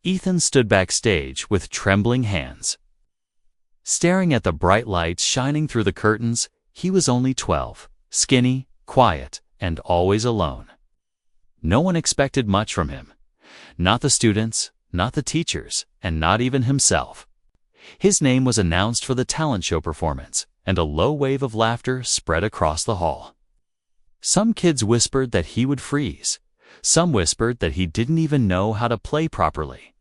Ethan stood backstage with trembling hands. Staring at the bright lights shining through the curtains, he was only 12, skinny, quiet, and always alone. No one expected much from him. Not the students, not the teachers, and not even himself. His name was announced for the talent show performance, and a low wave of laughter spread across the hall. Some kids whispered that he would freeze. Some whispered that he didn't even know how to play properly.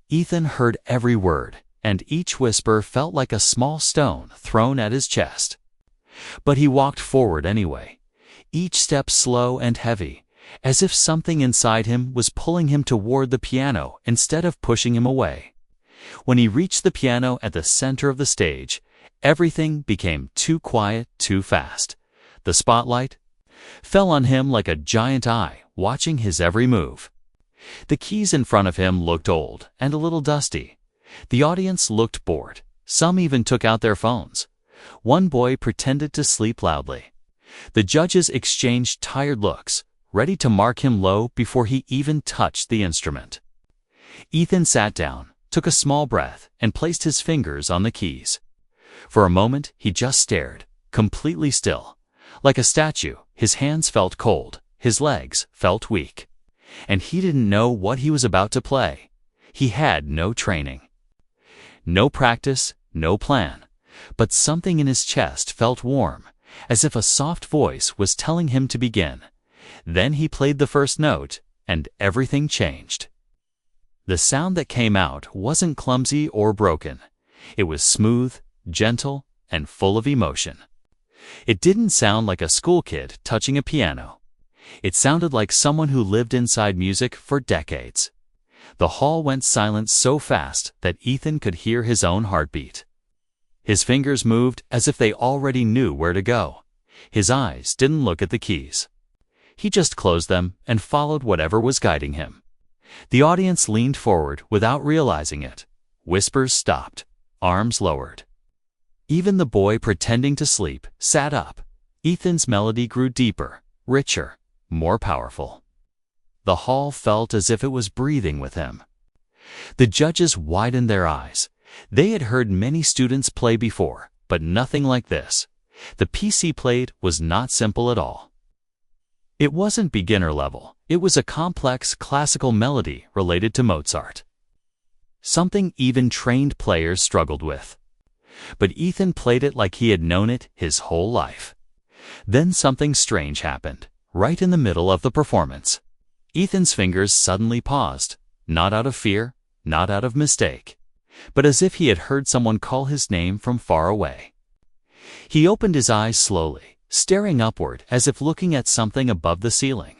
Ethan heard every word, and each whisper felt like a small stone thrown at his chest. But he walked forward anyway, each step slow and heavy, as if something inside him was pulling him toward the piano instead of pushing him away. When he reached the piano at the center of the stage, everything became too quiet too fast. The spotlight fell on him like a giant eye, watching his every move. The keys in front of him looked old and a little dusty. The audience looked bored. Some even took out their phones. One boy pretended to sleep loudly. The judges exchanged tired looks, ready to mark him low before he even touched the instrument. Ethan sat down, took a small breath, and placed his fingers on the keys. For a moment, he just stared, completely still. Like a statue, his hands felt cold, his legs felt weak. And he didn't know what he was about to play. He had no training. No practice, no plan. But something in his chest felt warm, as if a soft voice was telling him to begin. Then he played the first note, and everything changed. The sound that came out wasn't clumsy or broken. It was smooth, gentle, and full of emotion. It didn't sound like a school kid touching a piano. It sounded like someone who lived inside music for decades. The hall went silent so fast that Ethan could hear his own heartbeat. His fingers moved as if they already knew where to go. His eyes didn't look at the keys. He just closed them and followed whatever was guiding him. The audience leaned forward without realizing it. Whispers stopped. Arms lowered. Even the boy pretending to sleep sat up. Ethan's melody grew deeper, richer, more powerful. The hall felt as if it was breathing with him. The judges widened their eyes. They had heard many students play before, but nothing like this. The piece he played was not simple at all. It wasn't beginner level. It was a complex classical melody related to Mozart. Something even trained players struggled with. But Ethan played it like he had known it his whole life. Then something strange happened, right in the middle of the performance. Ethan's fingers suddenly paused, not out of fear, not out of mistake, but as if he had heard someone call his name from far away. He opened his eyes slowly, staring upward as if looking at something above the ceiling.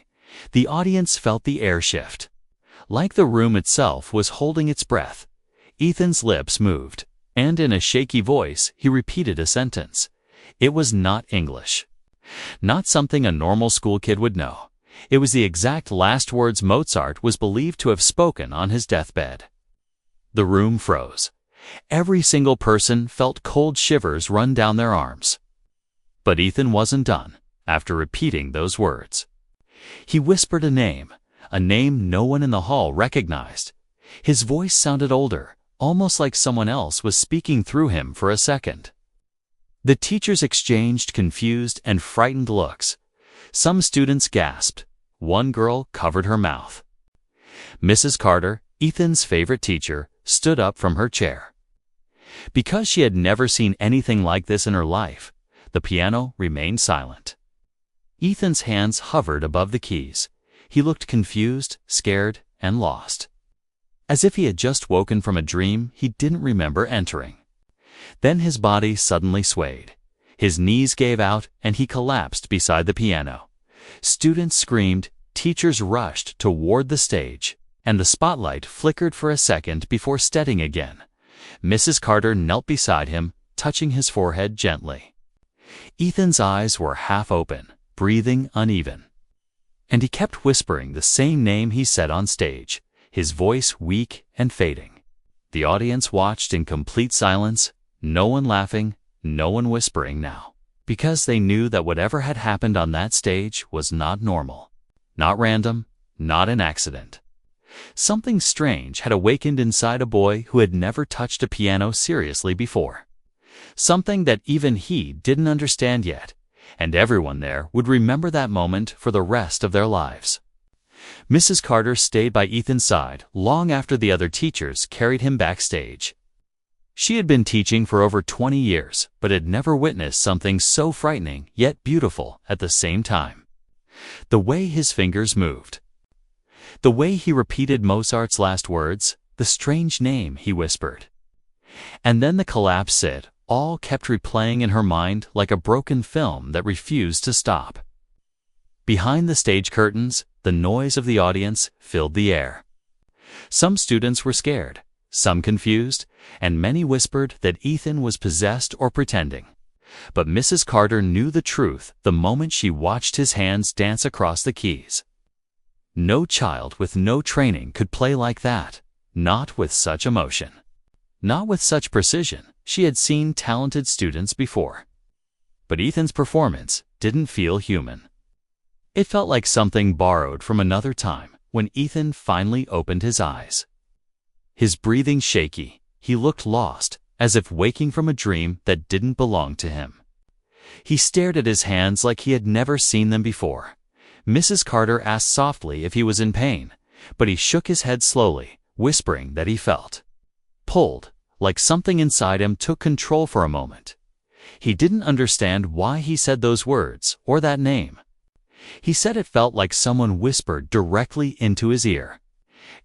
The audience felt the air shift. Like the room itself was holding its breath. Ethan's lips moved, and in a shaky voice he repeated a sentence. It was not English. Not something a normal school kid would know. It was the exact last words Mozart was believed to have spoken on his deathbed. The room froze. Every single person felt cold shivers run down their arms. But Ethan wasn't done after repeating those words. He whispered a name no one in the hall recognized. His voice sounded older, almost like someone else was speaking through him for a second. The teachers exchanged confused and frightened looks. Some students gasped. One girl covered her mouth. Mrs. Carter, Ethan's favorite teacher, stood up from her chair. Because she had never seen anything like this in her life, the piano remained silent. Ethan's hands hovered above the keys. He looked confused, scared, and lost. As if he had just woken from a dream he didn't remember entering. Then his body suddenly swayed. His knees gave out and he collapsed beside the piano. Students screamed, teachers rushed toward the stage, and the spotlight flickered for a second before steadying again. Mrs. Carter knelt beside him, touching his forehead gently. Ethan's eyes were half open, breathing uneven. And he kept whispering the same name he said on stage, his voice weak and fading. The audience watched in complete silence, no one laughing, no one whispering now, because they knew that whatever had happened on that stage was not normal, not random, not an accident. Something strange had awakened inside a boy who had never touched a piano seriously before. Something that even he didn't understand yet, and everyone there would remember that moment for the rest of their lives. Mrs. Carter stayed by Ethan's side long after the other teachers carried him backstage. She had been teaching for over 20 years, but had never witnessed something so frightening yet beautiful at the same time. The way his fingers moved. The way he repeated Mozart's last words, the strange name he whispered. And then the collapse Sid, all kept replaying in her mind like a broken film that refused to stop. Behind the stage curtains, the noise of the audience filled the air. Some students were scared, some confused, and many whispered that Ethan was possessed or pretending. But Mrs. Carter knew the truth the moment she watched his hands dance across the keys. No child with no training could play like that, not with such emotion. Not with such precision. She had seen talented students before. But Ethan's performance didn't feel human. It felt like something borrowed from another time when Ethan finally opened his eyes. His breathing shaky, he looked lost, as if waking from a dream that didn't belong to him. He stared at his hands like he had never seen them before. Mrs. Carter asked softly if he was in pain, but he shook his head slowly, whispering that he felt pulled, like something inside him took control for a moment. He didn't understand why he said those words or that name. He said it felt like someone whispered directly into his ear.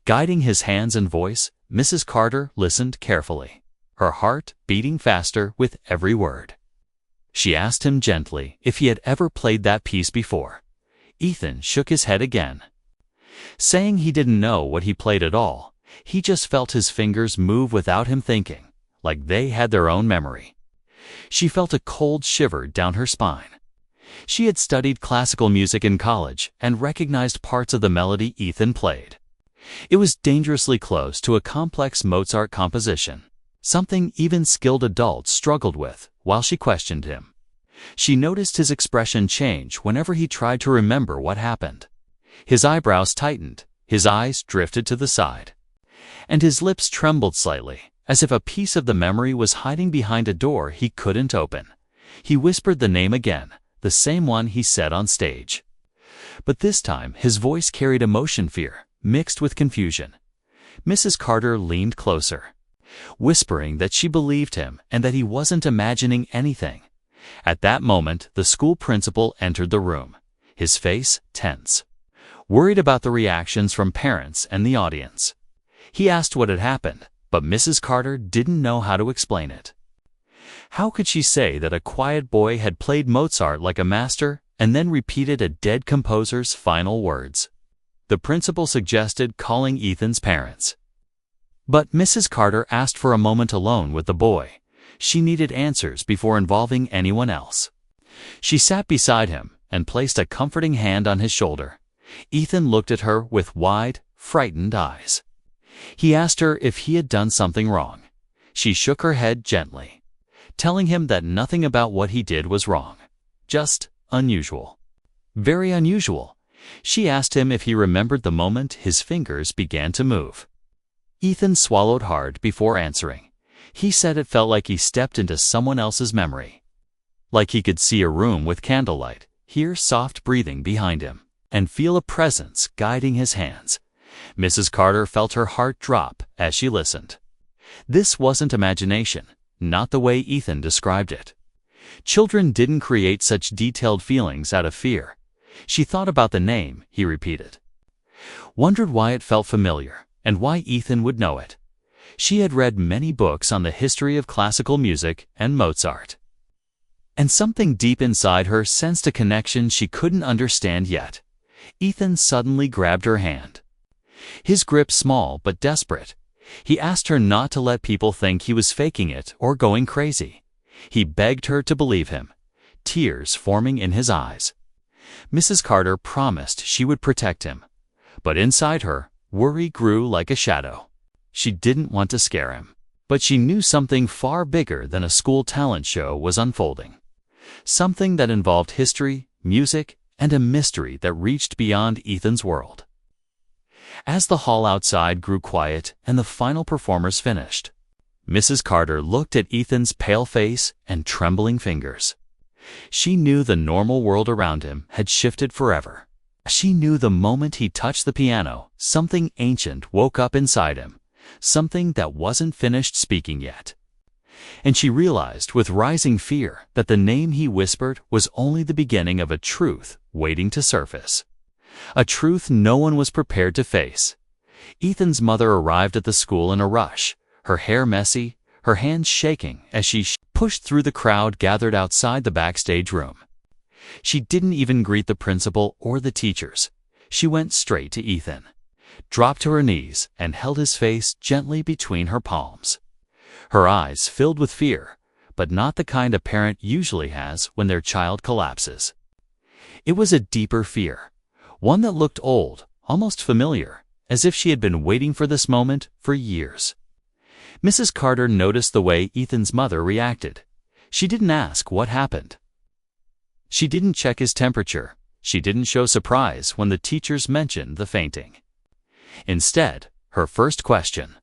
Guiding his hands and voice, Mrs. Carter listened carefully, her heart beating faster with every word. She asked him gently if he had ever played that piece before. Ethan shook his head again, saying he didn't know what he played at all. He just felt his fingers move without him thinking, like they had their own memory. She felt a cold shiver down her spine. She had studied classical music in college and recognized parts of the melody Ethan played. It was dangerously close to a complex Mozart composition, something even skilled adults struggled with while she questioned him. She noticed his expression change whenever he tried to remember what happened. His eyebrows tightened, his eyes drifted to the side, and his lips trembled slightly, as if a piece of the memory was hiding behind a door he couldn't open. He whispered the name again, the same one he said on stage. But this time his voice carried emotion, fear, mixed with confusion. Mrs. Carter leaned closer, whispering that she believed him and that he wasn't imagining anything. At that moment, the school principal entered the room, his face tense, worried about the reactions from parents and the audience. He asked what had happened, but Mrs. Carter didn't know how to explain it. How could she say that a quiet boy had played Mozart like a master and then repeated a dead composer's final words? The principal suggested calling Ethan's parents. But Mrs. Carter asked for a moment alone with the boy. She needed answers before involving anyone else. She sat beside him and placed a comforting hand on his shoulder. Ethan looked at her with wide, frightened eyes. He asked her if he had done something wrong. She shook her head gently, telling him that nothing about what he did was wrong, just unusual. Very unusual. She asked him if he remembered the moment his fingers began to move. Ethan swallowed hard before answering. He said it felt like he stepped into someone else's memory. Like he could see a room with candlelight, hear soft breathing behind him, and feel a presence guiding his hands. Mrs. Carter felt her heart drop as she listened. This wasn't imagination, not the way Ethan described it. Children didn't create such detailed feelings out of fear. She thought about the name he repeated, wondered why it felt familiar and why Ethan would know it. She had read many books on the history of classical music and Mozart, and something deep inside her sensed a connection she couldn't understand yet. Ethan suddenly grabbed her hand, his grip small but desperate. He asked her not to let people think he was faking it or going crazy. He begged her to believe him, tears forming in his eyes. Mrs. Carter promised she would protect him, but inside her, worry grew like a shadow. She didn't want to scare him, but she knew something far bigger than a school talent show was unfolding. Something that involved history, music, and a mystery that reached beyond Ethan's world. As the hall outside grew quiet and the final performers finished, Mrs. Carter looked at Ethan's pale face and trembling fingers. She knew the normal world around him had shifted forever. She knew the moment he touched the piano, something ancient woke up inside him, something that wasn't finished speaking yet. And she realized with rising fear that the name he whispered was only the beginning of a truth waiting to surface. A truth no one was prepared to face. Ethan's mother arrived at the school in a rush, her hair messy, her hands shaking as she pushed through the crowd gathered outside the backstage room. She didn't even greet the principal or the teachers. She went straight to Ethan, dropped to her knees, and held his face gently between her palms. Her eyes filled with fear, but not the kind a parent usually has when their child collapses. It was a deeper fear, one that looked old, almost familiar, as if she had been waiting for this moment for years. Mrs. Carter noticed the way Ethan's mother reacted. She didn't ask what happened. She didn't check his temperature. She didn't show surprise when the teachers mentioned the fainting. Instead, her first question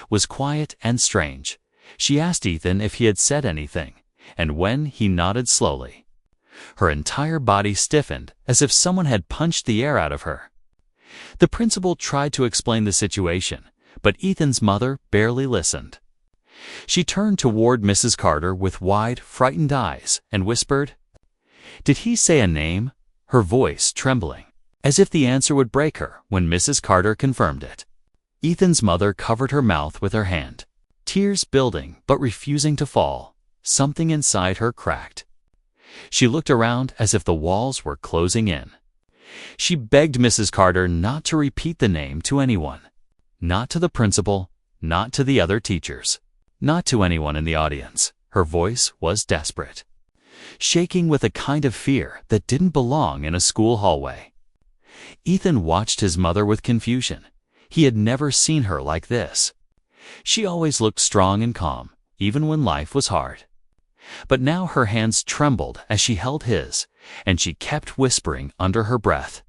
was quiet and strange. She asked Ethan if he had said anything, and when he nodded slowly. Her entire body stiffened as if someone had punched the air out of her. The principal tried to explain the situation, but Ethan's mother barely listened. She turned toward Mrs. Carter with wide, frightened eyes and whispered, "Did he say a name?" her voice trembling, as if the answer would break her when Mrs. Carter confirmed it. Ethan's mother covered her mouth with her hand, tears building but refusing to fall. Something inside her cracked. She looked around as if the walls were closing in. She begged Mrs. Carter not to repeat the name to anyone. Not to the principal, not to the other teachers, not to anyone in the audience. Her voice was desperate, shaking with a kind of fear that didn't belong in a school hallway. Ethan watched his mother with confusion. He had never seen her like this. She always looked strong and calm, even when life was hard. But now her hands trembled as she held his, and she kept whispering under her breath,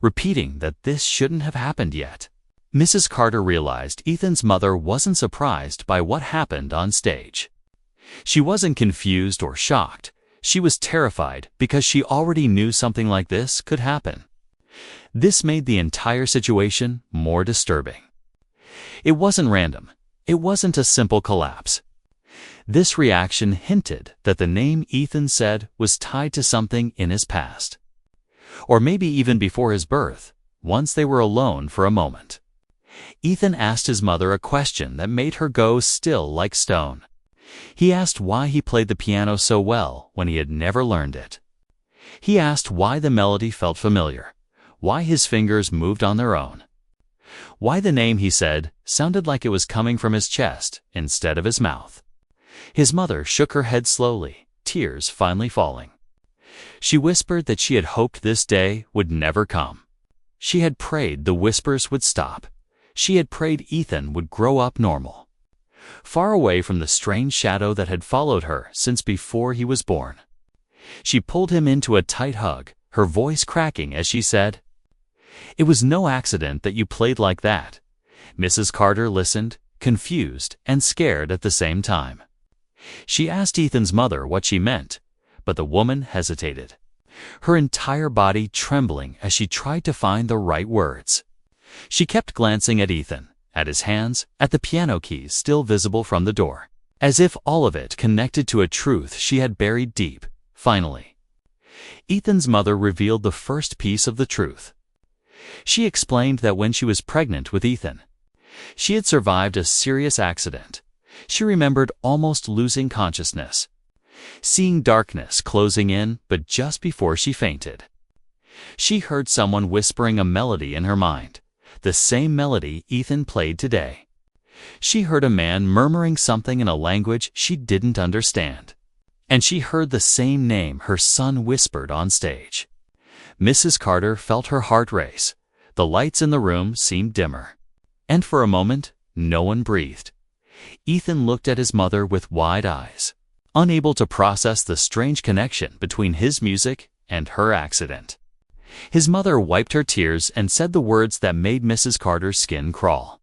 repeating that this shouldn't have happened yet. Mrs. Carter realized Ethan's mother wasn't surprised by what happened on stage. She wasn't confused or shocked. She was terrified because she already knew something like this could happen. This made the entire situation more disturbing. It wasn't random. It wasn't a simple collapse. This reaction hinted that the name Ethan said was tied to something in his past. Or maybe even before his birth, once they were alone for a moment. Ethan asked his mother a question that made her go still like stone. He asked why he played the piano so well when he had never learned it. He asked why the melody felt familiar, why his fingers moved on their own, why the name he said sounded like it was coming from his chest instead of his mouth. His mother shook her head slowly, tears finally falling. She whispered that she had hoped this day would never come. She had prayed the whispers would stop. She had prayed Ethan would grow up normal, far away from the strange shadow that had followed her since before he was born. She pulled him into a tight hug, her voice cracking as she said, "It was no accident that you played like that." Mrs. Carter listened, confused and scared at the same time. She asked Ethan's mother what she meant, but the woman hesitated, her entire body trembling as she tried to find the right words. She kept glancing at Ethan, at his hands, at the piano keys still visible from the door, as if all of it connected to a truth she had buried deep. Finally, Ethan's mother revealed the first piece of the truth. She explained that when she was pregnant with Ethan, she had survived a serious accident. She remembered almost losing consciousness, seeing darkness closing in, but just before she fainted, she heard someone whispering a melody in her mind, the same melody Ethan played today. She heard a man murmuring something in a language she didn't understand, and she heard the same name her son whispered on stage. Mrs. Carter felt her heart race. The lights in the room seemed dimmer, and for a moment, no one breathed. Ethan looked at his mother with wide eyes, unable to process the strange connection between his music and her accident. His mother wiped her tears and said the words that made Mrs. Carter's skin crawl.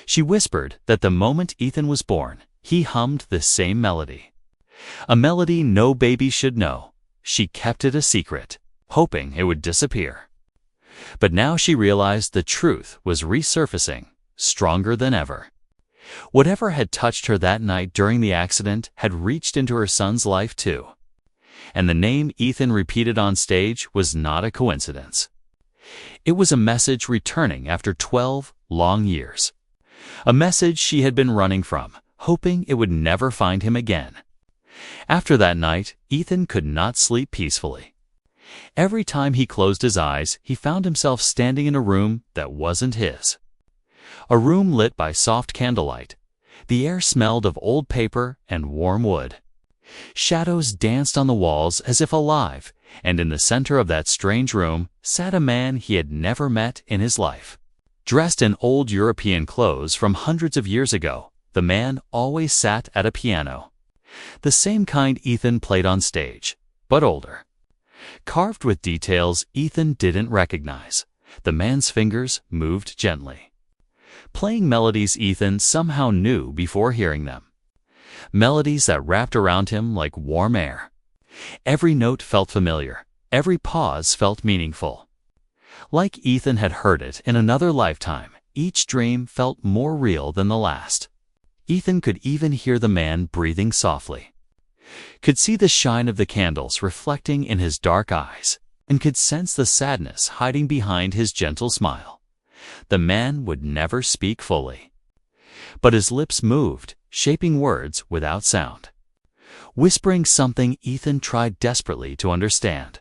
She whispered that the moment Ethan was born, he hummed this same melody. A melody no baby should know. She kept it a secret, hoping it would disappear. But now she realized the truth was resurfacing, stronger than ever. Whatever had touched her that night during the accident had reached into her son's life too. And the name Ethan repeated on stage was not a coincidence. It was a message returning after 12 long years. A message she had been running from, hoping it would never find him again. After that night, Ethan could not sleep peacefully. Every time he closed his eyes, he found himself standing in a room that wasn't his. A room lit by soft candlelight. The air smelled of old paper and warm wood. Shadows danced on the walls as if alive, and in the center of that strange room sat a man he had never met in his life. Dressed in old European clothes from hundreds of years ago, the man always sat at a piano. The same kind Ethan played on stage, but older. Carved with details Ethan didn't recognize, the man's fingers moved gently. Playing melodies Ethan somehow knew before hearing them. Melodies that wrapped around him like warm air. Every note felt familiar, every pause felt meaningful. Like Ethan had heard it in another lifetime, each dream felt more real than the last. Ethan could even hear the man breathing softly. Could see the shine of the candles reflecting in his dark eyes, and could sense the sadness hiding behind his gentle smile. The man would never speak fully. But his lips moved, shaping words without sound. Whispering something Ethan tried desperately to understand.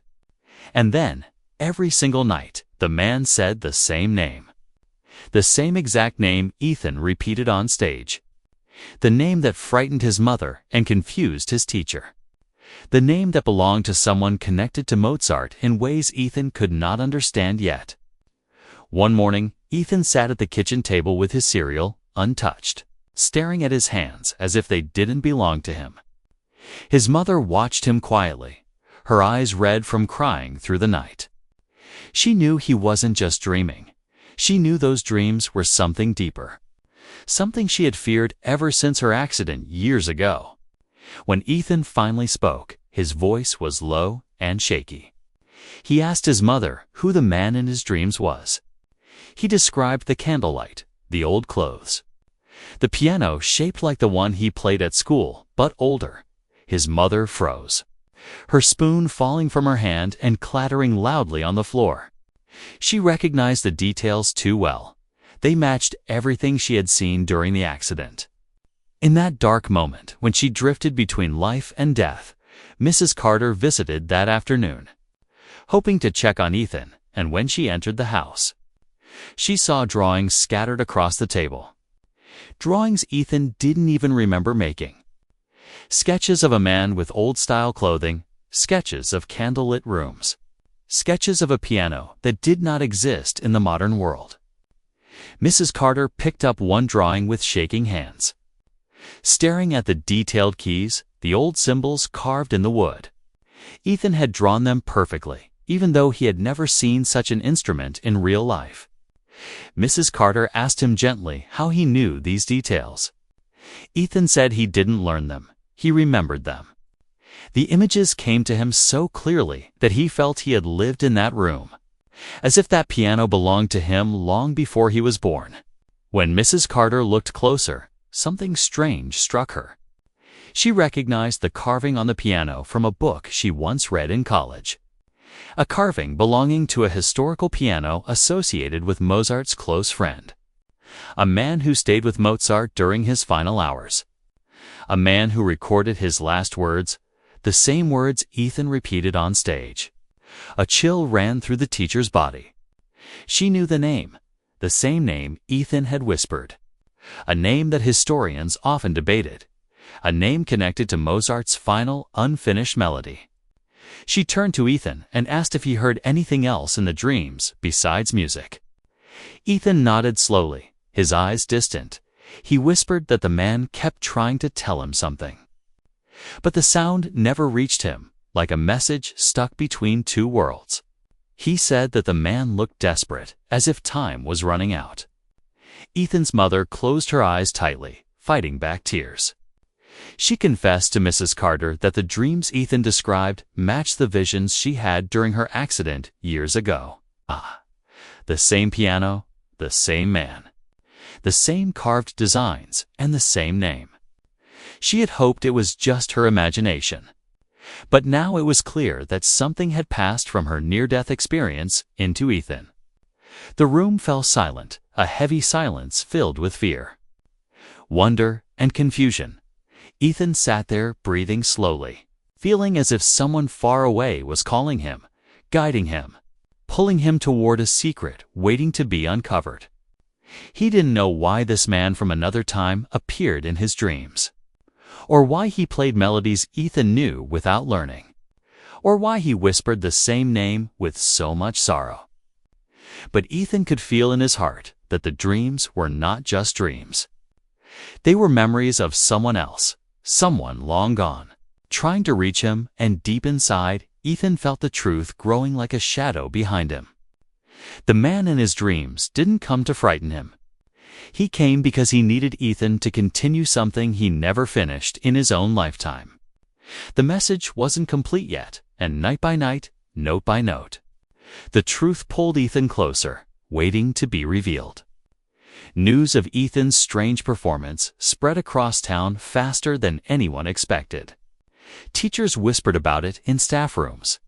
And then, every single night, the man said the same name. The same exact name Ethan repeated on stage. The name that frightened his mother and confused his teacher. The name that belonged to someone connected to Mozart in ways Ethan could not understand yet. One morning, Ethan sat at the kitchen table with his cereal, untouched, staring at his hands as if they didn't belong to him. His mother watched him quietly, her eyes red from crying through the night. She knew he wasn't just dreaming. She knew those dreams were something deeper. Something she had feared ever since her accident years ago. When Ethan finally spoke, his voice was low and shaky. He asked his mother who the man in his dreams was. He described the candlelight, the old clothes. The piano shaped like the one he played at school, but older. His mother froze, her spoon falling from her hand and clattering loudly on the floor. She recognized the details too well. They matched everything she had seen during the accident. In that dark moment, when she drifted between life and death, Mrs. Carter visited that afternoon, hoping to check on Ethan, and when she entered the house, she saw drawings scattered across the table. Drawings Ethan didn't even remember making. Sketches of a man with old-style clothing, sketches of candlelit rooms, sketches of a piano that did not exist in the modern world. Mrs. Carter picked up one drawing with shaking hands. Staring at the detailed keys, the old symbols carved in the wood. Ethan had drawn them perfectly, even though he had never seen such an instrument in real life. Mrs. Carter asked him gently how he knew these details. Ethan said he didn't learn them, he remembered them. The images came to him so clearly that he felt he had lived in that room, as if that piano belonged to him long before he was born. When Mrs. Carter looked closer, something strange struck her. She recognized the carving on the piano from a book she once read in college. A carving belonging to a historical piano associated with Mozart's close friend. A man who stayed with Mozart during his final hours. A man who recorded his last words, the same words Ethan repeated on stage. A chill ran through the teacher's body. She knew the same name Ethan had whispered. A name that historians often debated. A name connected to Mozart's final, unfinished melody. She turned to Ethan and asked if he heard anything else in the dreams besides music. Ethan nodded slowly, his eyes distant. He whispered that the man kept trying to tell him something. But the sound never reached him, like a message stuck between two worlds. He said that the man looked desperate, as if time was running out. Ethan's mother closed her eyes tightly, fighting back tears. She confessed to Mrs. Carter that the dreams Ethan described matched the visions she had during her accident years ago. The same piano, the same man, the same carved designs, and the same name. She had hoped it was just her imagination. But now it was clear that something had passed from her near-death experience into Ethan. The room fell silent, a heavy silence filled with fear, wonder, and confusion. Ethan sat there, breathing slowly, feeling as if someone far away was calling him, guiding him, pulling him toward a secret waiting to be uncovered. He didn't know why this man from another time appeared in his dreams, or why he played melodies Ethan knew without learning, or why he whispered the same name with so much sorrow. But Ethan could feel in his heart that the dreams were not just dreams. They were memories of someone else, someone long gone, trying to reach him, and deep inside, Ethan felt the truth growing like a shadow behind him. The man in his dreams didn't come to frighten him. He came because he needed Ethan to continue something he never finished in his own lifetime. The message wasn't complete yet, and night by night, note by note, the truth pulled Ethan closer, waiting to be revealed. News of Ethan's strange performance spread across town faster than anyone expected. Teachers whispered about it in staff rooms.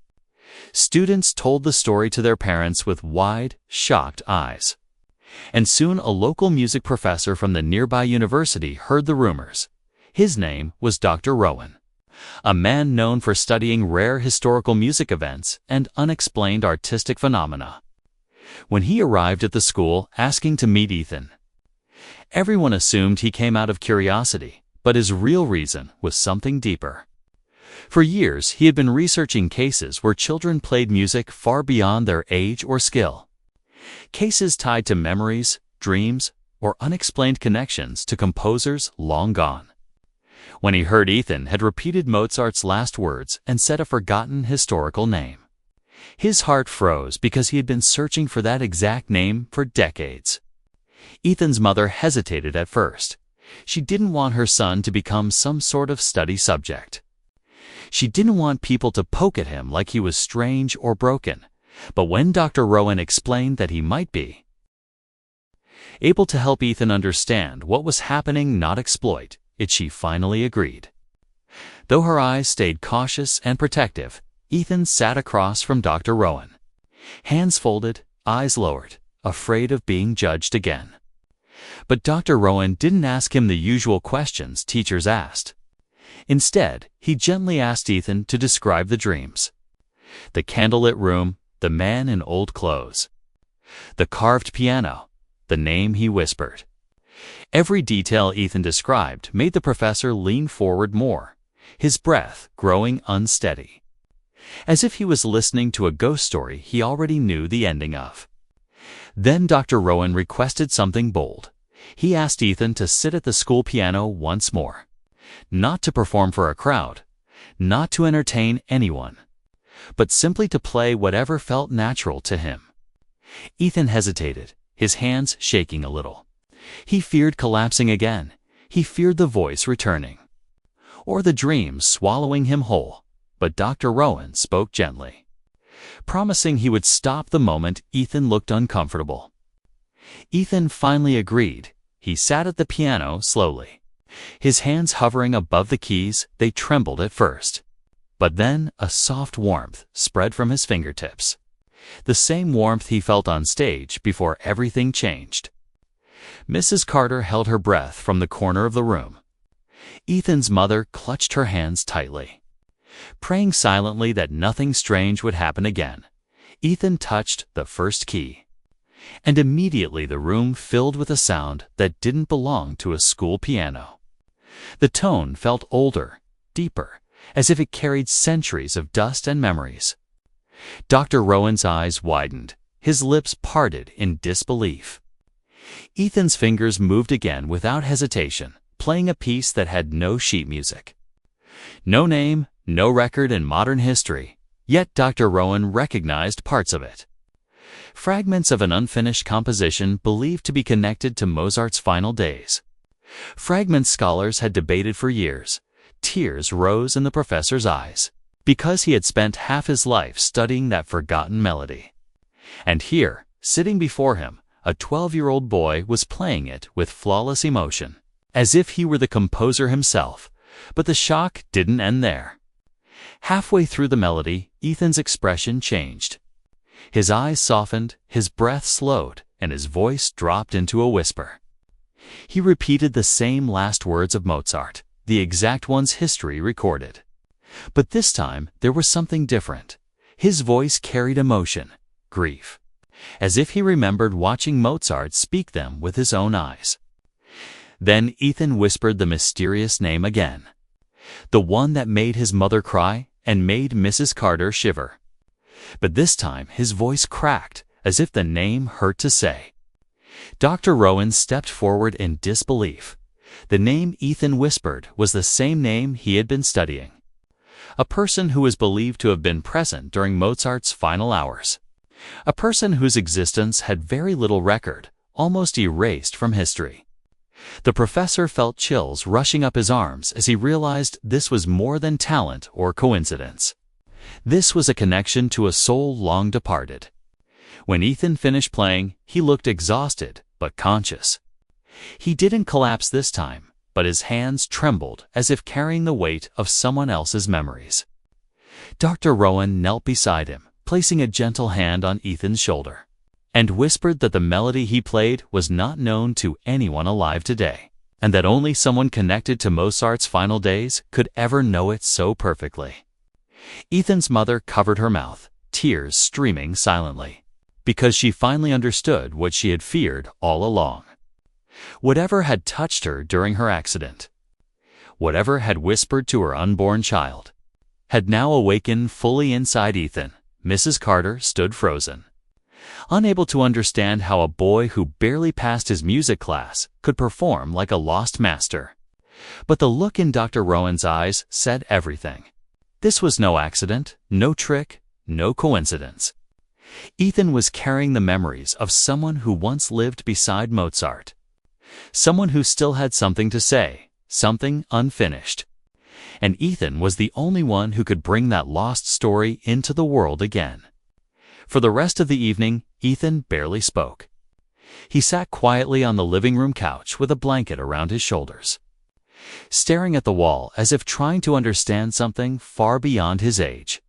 Students told the story to their parents with wide, shocked eyes. And soon a local music professor from the nearby university heard the rumors. His name was Dr. Rowan, a man known for studying rare historical music events and unexplained artistic phenomena. When he arrived at the school asking to meet Ethan, everyone assumed he came out of curiosity, but his real reason was something deeper. For years, he had been researching cases where children played music far beyond their age or skill. Cases tied to memories, dreams, or unexplained connections to composers long gone. When he heard Ethan had repeated Mozart's last words and said a forgotten historical name, his heart froze because he had been searching for that exact name for decades. Ethan's mother hesitated at first. She didn't want her son to become some sort of study subject. She didn't want people to poke at him like he was strange or broken. But when Dr. Rowan explained that he might be able to help Ethan understand what was happening, not exploit it, she finally agreed. Though her eyes stayed cautious and protective, Ethan sat across from Dr. Rowan, hands folded, eyes lowered, afraid of being judged again. But Dr. Rowan didn't ask him the usual questions teachers asked. Instead, he gently asked Ethan to describe the dreams. The candlelit room, the man in old clothes, the carved piano, the name he whispered. Every detail Ethan described made the professor lean forward more, his breath growing unsteady, as if he was listening to a ghost story he already knew the ending of. Then Dr. Rowan requested something bold. He asked Ethan to sit at the school piano once more, not to perform for a crowd, not to entertain anyone, but simply to play whatever felt natural to him. Ethan hesitated, his hands shaking a little. He feared collapsing again. He feared the voice returning, or the dream swallowing him whole. But Dr. Rowan spoke gently, promising he would stop the moment Ethan looked uncomfortable. Ethan finally agreed. He sat at the piano slowly, his hands hovering above the keys. They trembled at first, but then a soft warmth spread from his fingertips, the same warmth he felt on stage before everything changed. Mrs. Carter held her breath from the corner of the room. Ethan's mother clutched her hands tightly, praying silently that nothing strange would happen again. Ethan touched the first key, and immediately the room filled with a sound that didn't belong to a school piano. The tone felt older, deeper, as if it carried centuries of dust and memories. Dr. Rowan's eyes widened, his lips parted in disbelief. Ethan's fingers moved again without hesitation, playing a piece that had no sheet music, no name, no record in modern history, Yet Dr. Rowan recognized parts of it. Fragments of an unfinished composition believed to be connected to Mozart's final days. Fragments scholars had debated for years. Tears rose in the professor's eyes, because he had spent half his life studying that forgotten melody. And here, sitting before him, a 12-year-old boy was playing it with flawless emotion, as if he were the composer himself. But the shock didn't end there. Halfway through the melody, Ethan's expression changed. His eyes softened, his breath slowed, and his voice dropped into a whisper. He repeated the same last words of Mozart, the exact ones history recorded. But this time, there was something different. His voice carried emotion, grief, as if he remembered watching Mozart speak them with his own eyes. Then Ethan whispered the mysterious name again, the one that made his mother cry and made Mrs. Carter shiver. But this time his voice cracked, as if the name hurt to say. Dr. Rowan stepped forward in disbelief. The name Ethan whispered was the same name he had been studying. A person who was believed to have been present during Mozart's final hours. A person whose existence had very little record, almost erased from history. The professor felt chills rushing up his arms as he realized this was more than talent or coincidence. This was a connection to a soul long departed. When Ethan finished playing, he looked exhausted but conscious. He didn't collapse this time, but his hands trembled as if carrying the weight of someone else's memories. Dr. Rowan knelt beside him, placing a gentle hand on Ethan's shoulder, and whispered that the melody he played was not known to anyone alive today, and that only someone connected to Mozart's final days could ever know it so perfectly. Ethan's mother covered her mouth, tears streaming silently, because she finally understood what she had feared all along. Whatever had touched her during her accident, whatever had whispered to her unborn child, had now awakened fully inside Ethan. Mrs. Carter stood frozen, unable to understand how a boy who barely passed his music class could perform like a lost master. But the look in Dr. Rowan's eyes said everything. This was no accident, no trick, no coincidence. Ethan was carrying the memories of someone who once lived beside Mozart. Someone who still had something to say, something unfinished. And Ethan was the only one who could bring that lost story into the world again. For the rest of the evening, Ethan barely spoke. He sat quietly on the living room couch with a blanket around his shoulders, staring at the wall as if trying to understand something far beyond his age.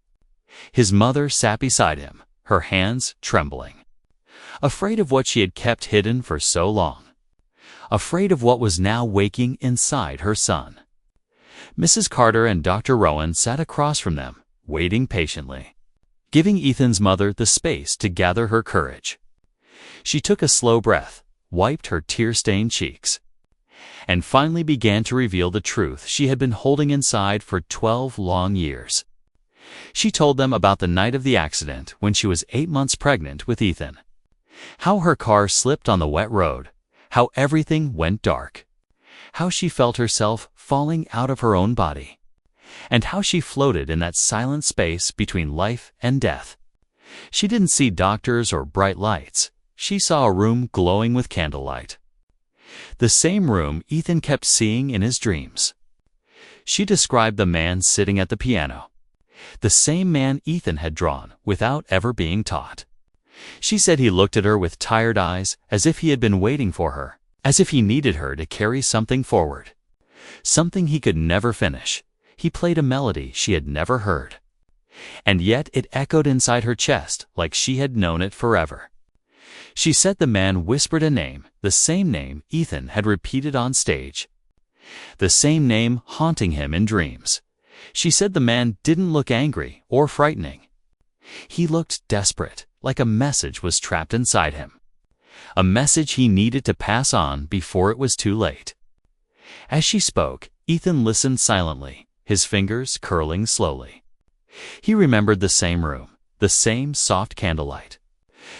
His mother sat beside him, her hands trembling, afraid of what she had kept hidden for so long, afraid of what was now waking inside her son. Mrs. Carter and Dr. Rowan sat across from them, waiting patiently, giving Ethan's mother the space to gather her courage. She took a slow breath, wiped her tear-stained cheeks, and finally began to reveal the truth she had been holding inside for 12 long years. She told them about the night of the accident when she was 8 months pregnant with Ethan, how her car slipped on the wet road, how everything went dark, how she felt herself falling out of her own body, and how she floated in that silent space between life and death. She didn't see doctors or bright lights. She saw a room glowing with candlelight. The same room Ethan kept seeing in his dreams. She described the man sitting at the piano, the same man Ethan had drawn without ever being taught. She said he looked at her with tired eyes, as if he had been waiting for her, as if he needed her to carry something forward, something he could never finish. He played a melody she had never heard, and yet it echoed inside her chest like she had known it forever. She said the man whispered a name, the same name Ethan had repeated on stage, the same name haunting him in dreams. She said the man didn't look angry or frightening. He looked desperate, like a message was trapped inside him, a message he needed to pass on before it was too late. As she spoke, Ethan listened silently, his fingers curling slowly. He remembered the same room, the same soft candlelight,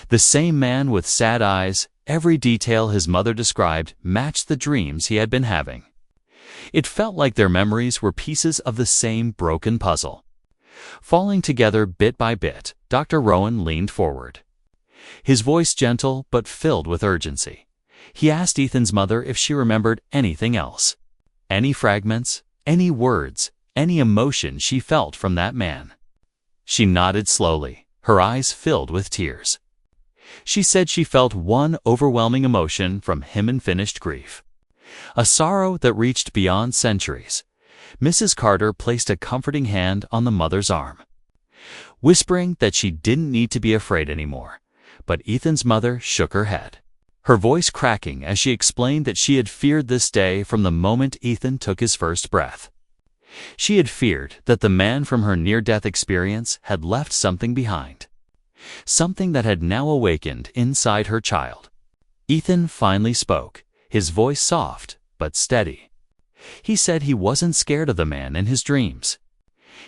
the same man with sad eyes. Every detail his mother described matched the dreams he had been having. It felt like their memories were pieces of the same broken puzzle. Falling together bit by bit, Dr. Rowan leaned forward. His voice gentle but filled with urgency. He asked Ethan's mother if she remembered anything else. Any fragments, any words, any emotion she felt from that man. She nodded slowly, her eyes filled with tears. She said she felt one overwhelming emotion from him: unfinished grief. A sorrow that reached beyond centuries. Mrs. Carter placed a comforting hand on the mother's arm, whispering that she didn't need to be afraid anymore. But Ethan's mother shook her head, her voice cracking as she explained that she had feared this day from the moment Ethan took his first breath. She had feared that the man from her near-death experience had left something behind, something that had now awakened inside her child. Ethan finally spoke, his voice soft but steady. He said he wasn't scared of the man in his dreams.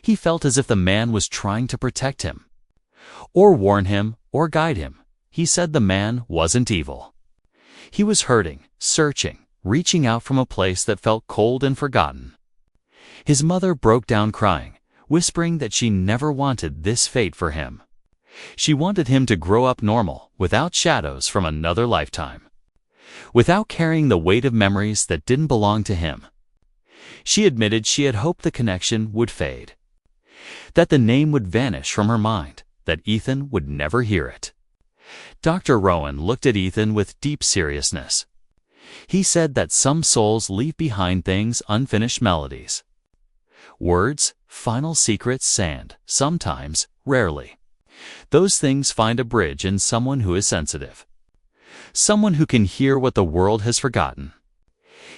He felt as if the man was trying to protect him, or warn him, or guide him. He said the man wasn't evil. He was hurting, searching, reaching out from a place that felt cold and forgotten. His mother broke down crying, whispering that she never wanted this fate for him. She wanted him to grow up normal, without shadows from another lifetime, without carrying the weight of memories that didn't belong to him. She admitted she had hoped the connection would fade, that the name would vanish from her mind, that Ethan would never hear it. Dr. Rowan looked at Ethan with deep seriousness. He said that some souls leave behind things: unfinished melodies. Words, final secrets, sand, sometimes, rarely. Those things find a bridge in someone who is sensitive, someone who can hear what the world has forgotten.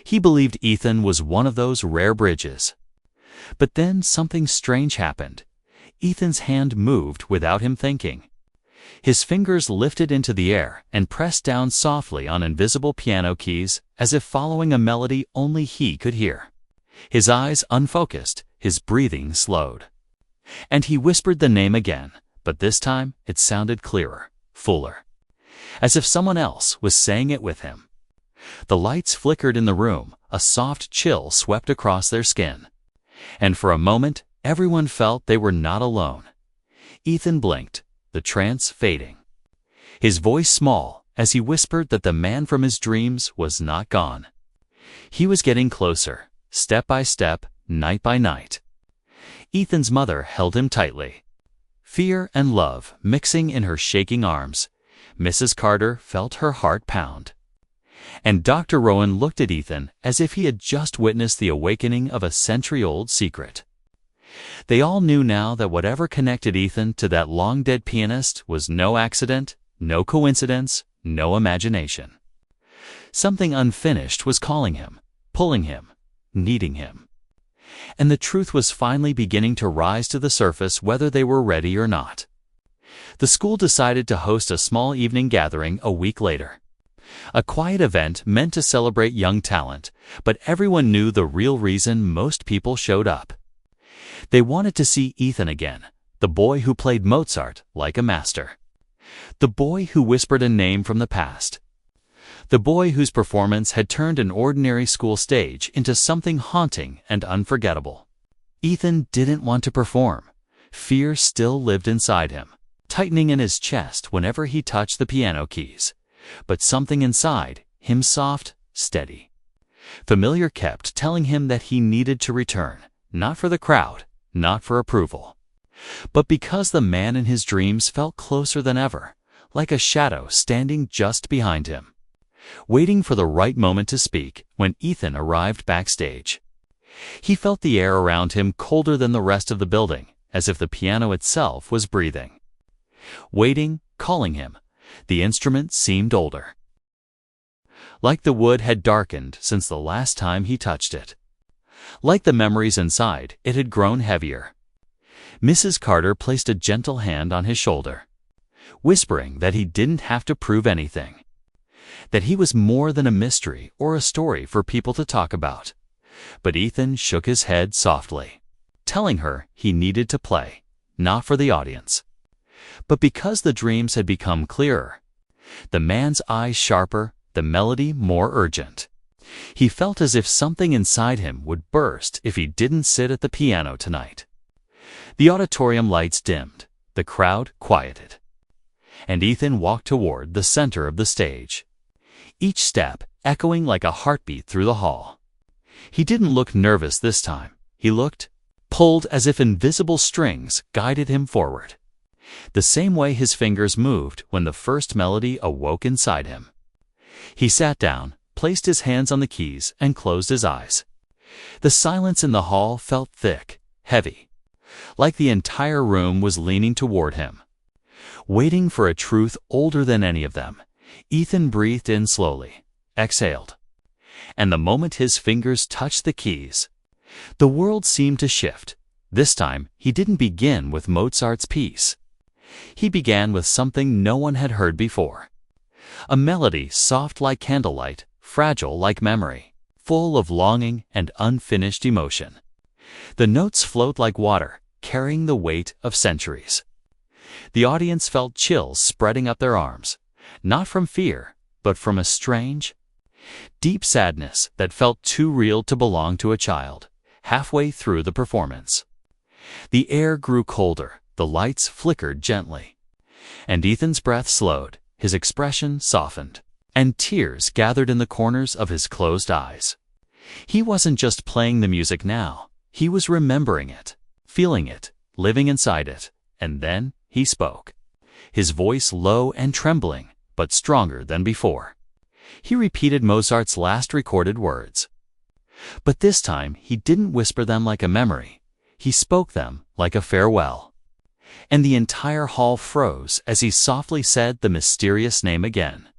He believed Ethan was one of those rare bridges. But then something strange happened. Ethan's hand moved without him thinking. His fingers lifted into the air and pressed down softly on invisible piano keys, as if following a melody only he could hear. His eyes unfocused, his breathing slowed. And he whispered the name again, but this time it sounded clearer, fuller, as if someone else was saying it with him. The lights flickered in the room, a soft chill swept across their skin. And for a moment, everyone felt they were not alone. Ethan blinked, the trance fading. His voice small as he whispered that the man from his dreams was not gone. He was getting closer, step by step, night by night. Ethan's mother held him tightly, fear and love mixing in her shaking arms. Mrs. Carter felt her heart pound. And Dr. Rowan looked at Ethan as if he had just witnessed the awakening of a century-old secret. They all knew now that whatever connected Ethan to that long-dead pianist was no accident, no coincidence, no imagination. Something unfinished was calling him, pulling him, needing him. And the truth was finally beginning to rise to the surface, whether they were ready or not. The school decided to host a small evening gathering a week later. A quiet event meant to celebrate young talent, but everyone knew the real reason most people showed up. They wanted to see Ethan again, the boy who played Mozart like a master, the boy who whispered a name from the past, the boy whose performance had turned an ordinary school stage into something haunting and unforgettable. Ethan didn't want to perform. Fear still lived inside him, tightening in his chest whenever he touched the piano keys. But something inside him, soft, steady, familiar, kept telling him that he needed to return, not for the crowd, not for approval, but because the man in his dreams felt closer than ever, like a shadow standing just behind him, waiting for the right moment to speak. When Ethan arrived backstage, he felt the air around him colder than the rest of the building, as if the piano itself was breathing, waiting, calling him. The instrument seemed older, like the wood had darkened since the last time he touched it. Like the memories inside, it had grown heavier. Mrs. Carter placed a gentle hand on his shoulder, whispering that he didn't have to prove anything, that he was more than a mystery or a story for people to talk about. But Ethan shook his head softly, telling her he needed to play, not for the audience, but because the dreams had become clearer, the man's eyes sharper, the melody more urgent. He felt as if something inside him would burst if he didn't sit at the piano tonight. The auditorium lights dimmed, the crowd quieted, and Ethan walked toward the center of the stage, each step echoing like a heartbeat through the hall. He didn't look nervous this time. He looked pulled as if invisible strings guided him forward, the same way his fingers moved when the first melody awoke inside him. He sat down, placed his hands on the keys, and closed his eyes. The silence in the hall felt thick, heavy, like the entire room was leaning toward him. Waiting for a truth older than any of them, Ethan breathed in slowly, exhaled. And the moment his fingers touched the keys, the world seemed to shift. This time, he didn't begin with Mozart's piece. He began with something no one had heard before. A melody soft like candlelight, fragile like memory, full of longing and unfinished emotion. The notes flowed like water, carrying the weight of centuries. The audience felt chills spreading up their arms, not from fear, but from a strange, deep sadness that felt too real to belong to a child. Halfway through the performance, the air grew colder, the lights flickered gently, and Ethan's breath slowed, his expression softened, and tears gathered in the corners of his closed eyes. He wasn't just playing the music now, he was remembering it, feeling it, living inside it, and then he spoke. His voice low and trembling, but stronger than before. He repeated Mozart's last recorded words. But this time he didn't whisper them like a memory, he spoke them like a farewell. And the entire hall froze as he softly said the mysterious name again.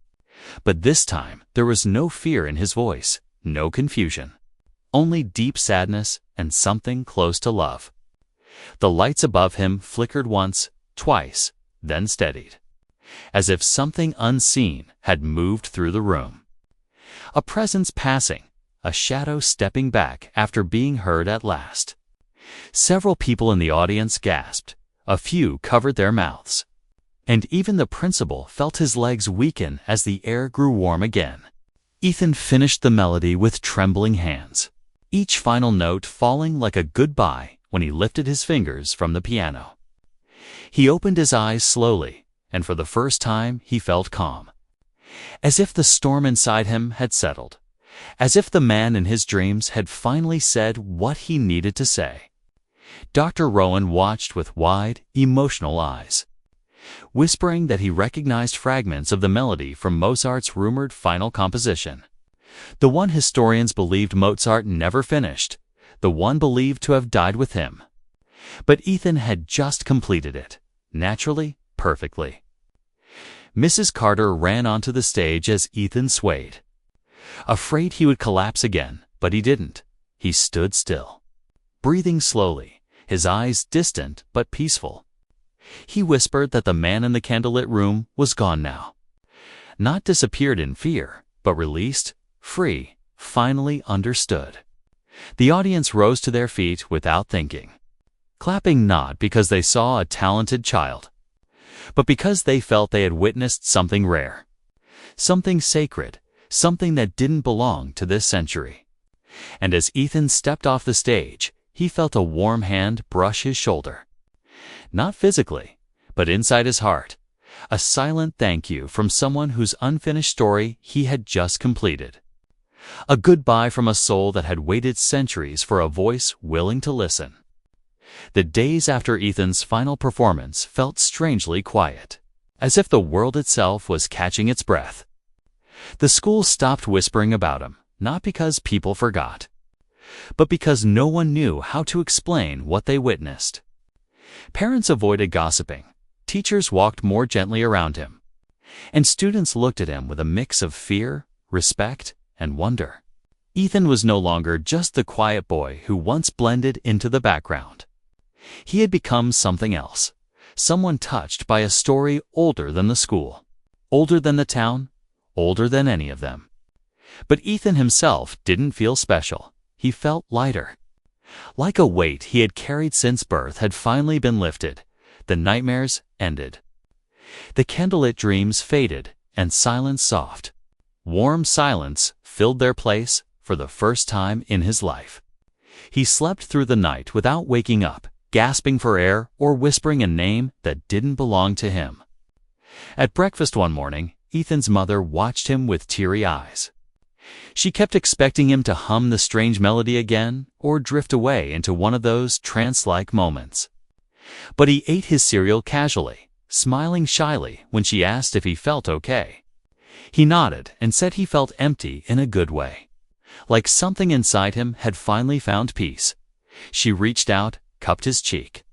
But this time there was no fear in his voice, no confusion, only deep sadness and something close to love. The lights above him flickered once, twice, then steadied, as if something unseen had moved through the room. A presence passing, a shadow stepping back after being heard at last. Several people in the audience gasped, a few covered their mouths, and even the principal felt his legs weaken as the air grew warm again. Ethan finished the melody with trembling hands, each final note falling like a goodbye when he lifted his fingers from the piano. He opened his eyes slowly, and for the first time he felt calm, as if the storm inside him had settled. As if the man in his dreams had finally said what he needed to say. Dr. Rowan watched with wide, emotional eyes, whispering that he recognized fragments of the melody from Mozart's rumored final composition. The one historians believed Mozart never finished, the one believed to have died with him. But Ethan had just completed it, naturally, perfectly. Mrs. Carter ran onto the stage as Ethan swayed. Afraid he would collapse again, but he didn't. He stood still, breathing slowly, his eyes distant but peaceful. He whispered that the man in the candlelit room was gone now. Not disappeared in fear, but released, free, finally understood. The audience rose to their feet without thinking, clapping not because they saw a talented child, but because they felt they had witnessed something rare, something sacred, something that didn't belong to this century. And as Ethan stepped off the stage, he felt a warm hand brush his shoulder. Not physically, but inside his heart, a silent thank you from someone whose unfinished story he had just completed. A goodbye from a soul that had waited centuries for a voice willing to listen. The days after Ethan's final performance felt strangely quiet, as if the world itself was catching its breath. The school stopped whispering about him, not because people forgot, but because no one knew how to explain what they witnessed. Parents avoided gossiping, teachers walked more gently around him, and students looked at him with a mix of fear, respect, and wonder. Ethan was no longer just the quiet boy who once blended into the background. He had become something else, someone touched by a story older than the school, older than the town, older than any of them. But Ethan himself didn't feel special. He felt lighter. Like a weight he had carried since birth had finally been lifted. The nightmares ended. The candlelit dreams faded, and silence soft, warm silence filled their place for the first time in his life. He slept through the night without waking up, gasping for air, or whispering a name that didn't belong to him. At breakfast one morning, Ethan's mother watched him with teary eyes. She kept expecting him to hum the strange melody again or drift away into one of those trance-like moments. But he ate his cereal casually, smiling shyly when she asked if he felt okay. He nodded and said he felt empty in a good way, like something inside him had finally found peace. She reached out, cupped his cheek,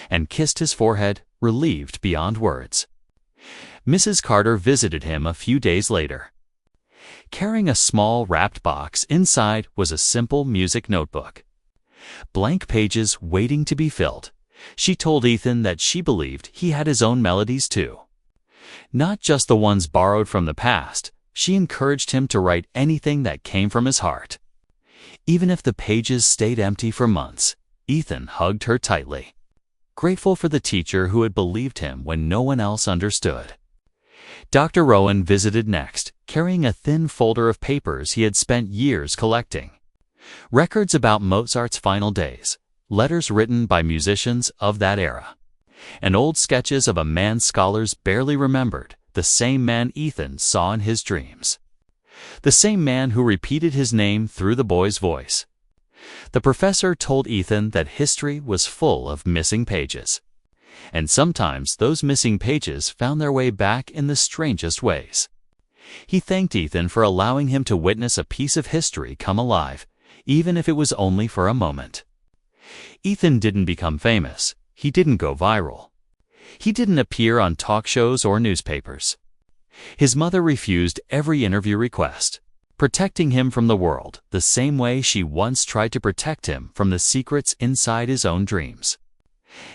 and kissed his forehead, relieved beyond words. Mrs. Carter visited him a few days later. Carrying a small wrapped box, inside was a simple music notebook. Blank pages waiting to be filled. She told Ethan that she believed he had his own melodies too. Not just the ones borrowed from the past, she encouraged him to write anything that came from his heart. Even if the pages stayed empty for months, Ethan hugged her tightly, grateful for the teacher who had believed him when no one else understood. Dr. Rowan visited next, carrying a thin folder of papers he had spent years collecting. Records about Mozart's final days, letters written by musicians of that era, and old sketches of a man scholars barely remembered, the same man Ethan saw in his dreams. The same man who repeated his name through the boy's voice. The professor told Ethan that history was full of missing pages, and sometimes those missing pages found their way back in the strangest ways. He thanked Ethan for allowing him to witness a piece of history come alive, even if it was only for a moment. Ethan didn't become famous. He didn't go viral. He didn't appear on talk shows or newspapers. His mother refused every interview request, protecting him from the world the same way she once tried to protect him from the secrets inside his own dreams.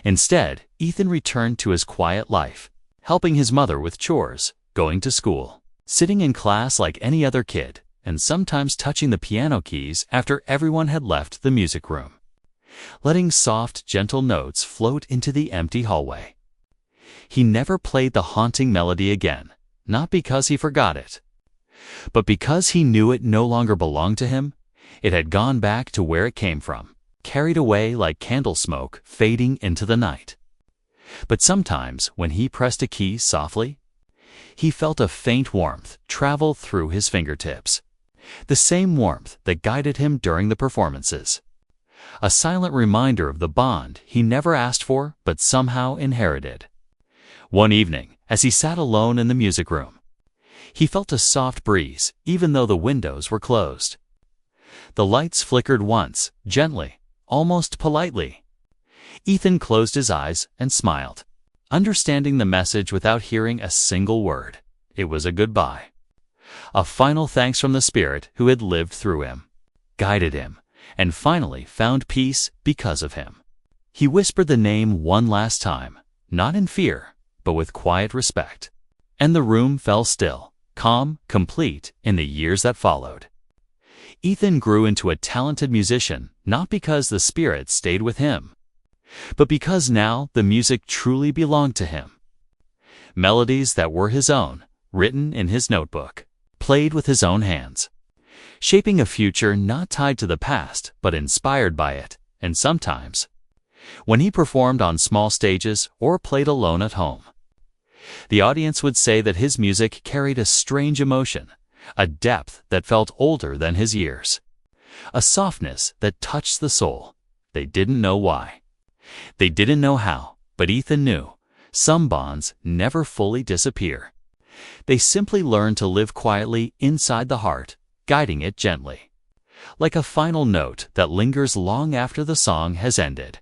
Instead, Ethan returned to his quiet life, helping his mother with chores, going to school, sitting in class like any other kid, and sometimes touching the piano keys after everyone had left the music room, letting soft, gentle notes float into the empty hallway. He never played the haunting melody again, not because he forgot it, but because he knew it no longer belonged to him. It had gone back to where it came from, carried away like candle smoke fading into the night. But sometimes, when he pressed a key softly, he felt a faint warmth travel through his fingertips, the same warmth that guided him during the performances. A silent reminder of the bond he never asked for but somehow inherited. One evening, as he sat alone in the music room, he felt a soft breeze even though the windows were closed. The lights flickered once, gently, almost politely. Ethan closed his eyes and smiled, understanding the message without hearing a single word. It was a goodbye. A final thanks from the spirit who had lived through him, guided him, and finally found peace because of him. He whispered the name one last time, not in fear, but with quiet respect. And the room fell still, calm, complete in the years that followed. Ethan grew into a talented musician, not because the spirit stayed with him, but because now the music truly belonged to him. Melodies that were his own, written in his notebook, played with his own hands, shaping a future not tied to the past but inspired by it. And sometimes, when he performed on small stages or played alone at home, the audience would say that his music carried a strange emotion, a depth that felt older than his years, a softness that touched the soul. They didn't know why. They didn't know how, but Ethan knew. Some bonds never fully disappear. They simply learn to live quietly inside the heart, guiding it gently, like a final note that lingers long after the song has ended.